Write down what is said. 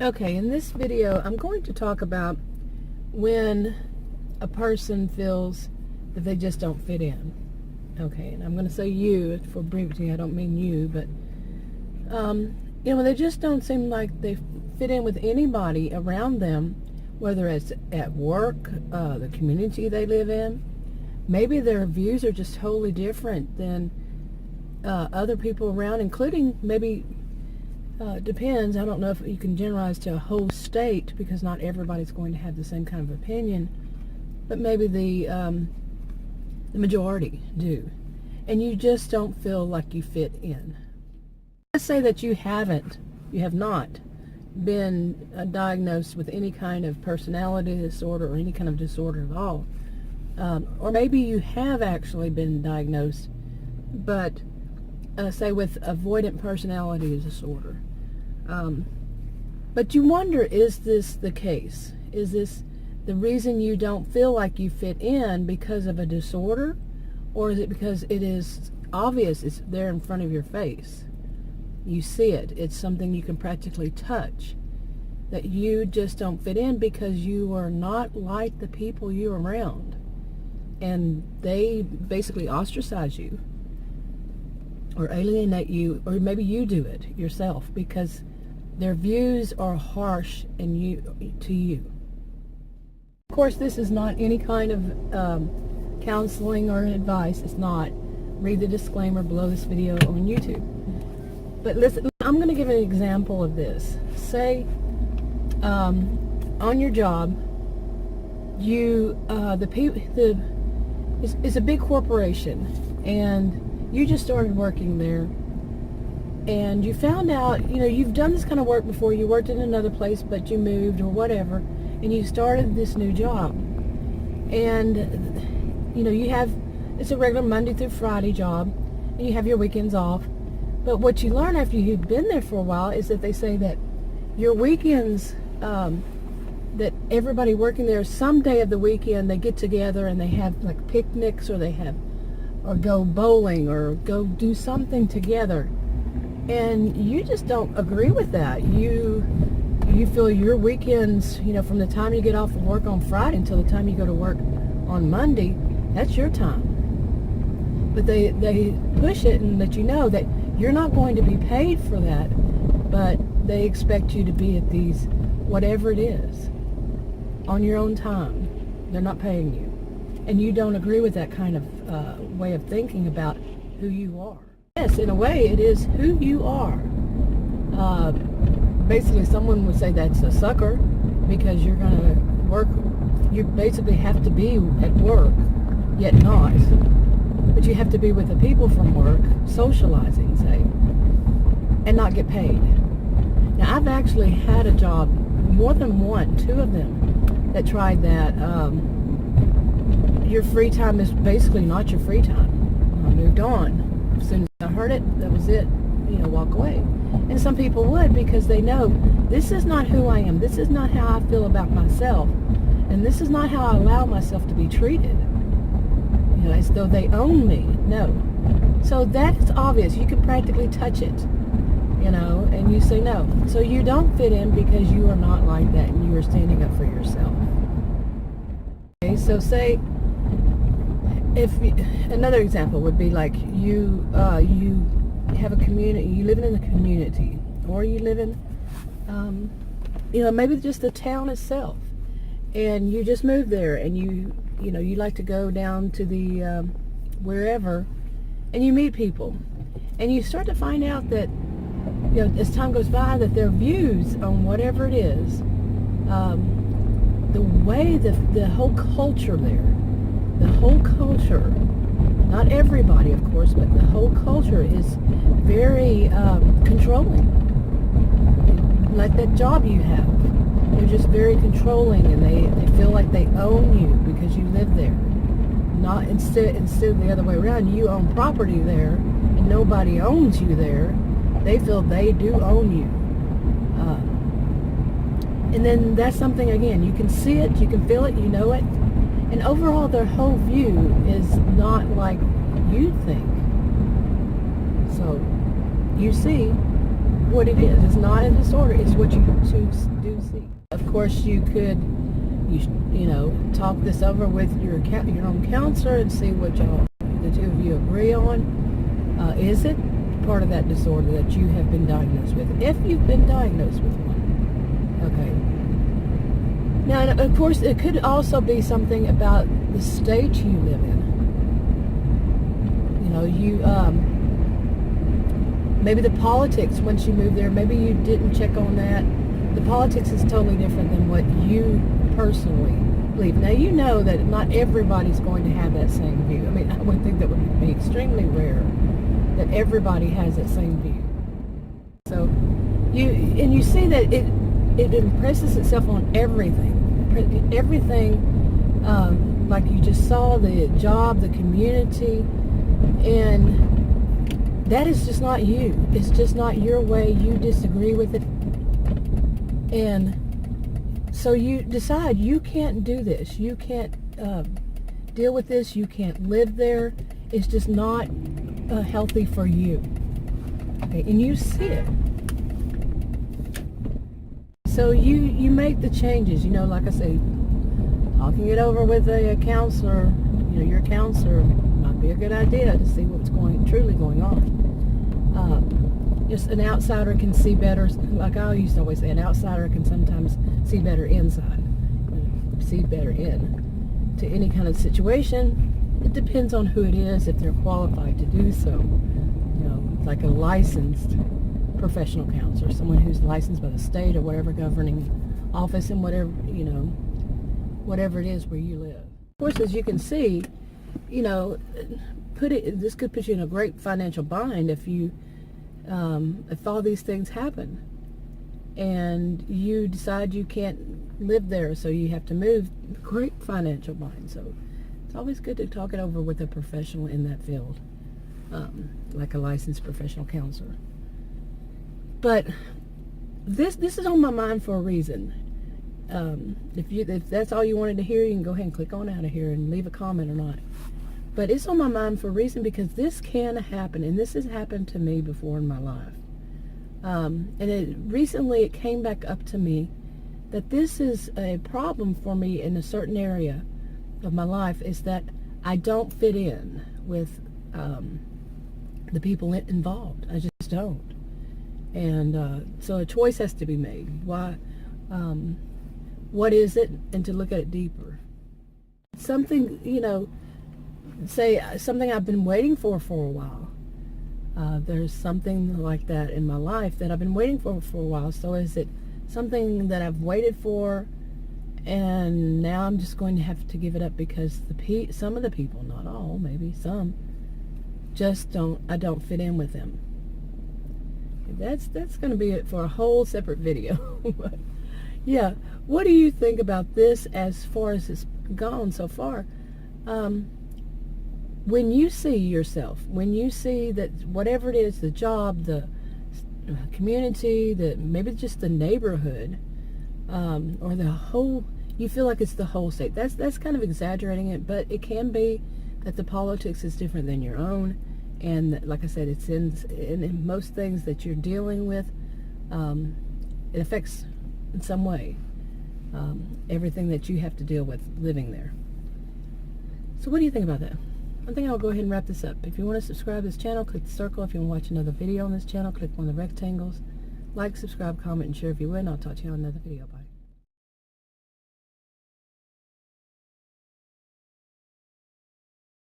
Okay, in this video, I'm going to talk about when a person feels that they just don't fit in. Okay, and I'm going to say you for brevity. I don't mean you, but when they just don't seem like they fit in with anybody around them, whether it's at work, the community they live in. Maybe their views are just totally different than other people around, including maybe. Depends. I don't know if you can generalize to a whole state because not everybody's going to have the same kind of opinion, but maybe the majority do, and you just don't feel like you fit in. Let's say that you have not been diagnosed with any kind of personality disorder or any kind of disorder at all, or maybe you have actually been diagnosed, but say with avoidant personality disorder. But you wonder, is this the case? Is this the reason you don't feel like you fit in because of a disorder? Or is it because it is obvious, it's there in front of your face? You see it. It's something you can practically touch. That you just don't fit in because you are not like the people you're around. And they basically ostracize you or alienate you, or maybe you do it yourself because their views are harsh to you. Of course, this is not any kind of counseling or advice. It's not. Read the disclaimer below this video on YouTube. But listen, I'm going to give an example of this. Say, on your job, it's a big corporation, and you just started working there. And you found out, you've done this kind of work before. You worked in another place, but you moved or whatever, and you started this new job. And, it's a regular Monday through Friday job, and you have your weekends off. But what you learn after you've been there for a while is that they say that your weekends, that everybody working there, some day of the weekend, they get together and they have like picnics, or or go bowling, or go do something together. And you just don't agree with that. You feel your weekends, from the time you get off of work on Friday until the time you go to work on Monday, that's your time. But they push it and let you know that you're not going to be paid for that, but they expect you to be at these, whatever it is, on your own time. They're not paying you. And you don't agree with that kind of way of thinking about who you are. Yes, in a way, it is who you are. Basically, someone would say that's a sucker because you're going to work. You basically have to be at work, yet not. But you have to be with the people from work, socializing, say, and not get paid. Now, I've actually had a job, more than one, two of them, that tried that. Your free time is basically not your free time. I moved on. As soon as I heard it, that was it, walk away. And some people would, because they know this is not who I am. This is not how I feel about myself. And this is not how I allow myself to be treated. As though they own me. No. So that's obvious. You can practically touch it, and you say no. So you don't fit in because you are not like that and you are standing up for yourself. Okay, so say, another example would be like you have a community, you live in the community, or you live in, maybe just the town itself, and you just moved there, and you like to go down to the wherever, and you meet people, and you start to find out that as time goes by, that their views on whatever it is, the way the whole culture there. The whole culture, not everybody, of course, but the whole culture is very controlling. Like that job you have, they're just very controlling, and they feel like they own you because you live there. Not instead of the other way around, you own property there, and nobody owns you there. They feel they do own you. And then that's something, again, you can see it, you can feel it, you know it. And overall, their whole view is not like you think. So, you see, what it is. It's not a disorder. It's what you do see. Of course, you could, you know, talk this over with your own counselor and see what the two of you agree on. Is it part of that disorder that you have been diagnosed with? If you've been diagnosed with one, okay. Now, of course, it could also be something about the state you live in. You know, maybe the politics, once you move there, maybe you didn't check on that. The politics is totally different than what you personally believe. Now, you know that not everybody's going to have that same view. I mean, I would think that would be extremely rare that everybody has that same view. So, you see that it impresses itself on everything. Everything, like you just saw, the job, the community, and that is just not you. It's just not your way. You disagree with it. And so you decide you can't do this. You can't deal with this. You can't live there. It's just not healthy for you. Okay, and you see it. So you make the changes. You know, like I say, talking it over with a counselor, you know, your counselor might be a good idea to see what's truly going on. Just an outsider can see better. Like I used to always say, an outsider can sometimes see better inside, see better in to any kind of situation. It depends on who it is, if they're qualified to do so. You know, like a licensed professional counselor, someone who's licensed by the state or whatever governing office in whatever, you know, whatever it is where you live. Of course, as you can see, you know, this could put you in a great financial bind if all these things happen and you decide you can't live there, so you have to move. Great financial bind. So it's always good to talk it over with a professional in that field, like a licensed professional counselor. But this is on my mind for a reason. If that's all you wanted to hear, you can go ahead and click on out of here and leave a comment or not. But it's on my mind for a reason, because this can happen, and this has happened to me before in my life. And recently it came back up to me that this is a problem for me in a certain area of my life, is that I don't fit in with the people involved. I just don't. And so a choice has to be made. Why? What is it? And to look at it deeper. Something, you know, say something I've been waiting for a while. There's something like that in my life that I've been waiting for a while. So is it something that I've waited for, and now I'm just going to have to give it up because some of the people, not all, maybe some, just I don't fit in with them. That's going to be it for a whole separate video. But yeah, what do you think about this as far as it's gone so far? When you see yourself, when you see that whatever it is, the job, the community, maybe just the neighborhood, or the whole, you feel like it's the whole state. That's kind of exaggerating it, but it can be that the politics is different than your own. And like I said, it's in most things that you're dealing with, it affects in some way everything that you have to deal with living there. So what do you think about that? I think I'll go ahead and wrap this up. If you want to subscribe to this channel, click the circle. If you want to watch another video on this channel, click one of the rectangles. Like, subscribe, comment, and share if you would, and I'll talk to you on another video. Bye.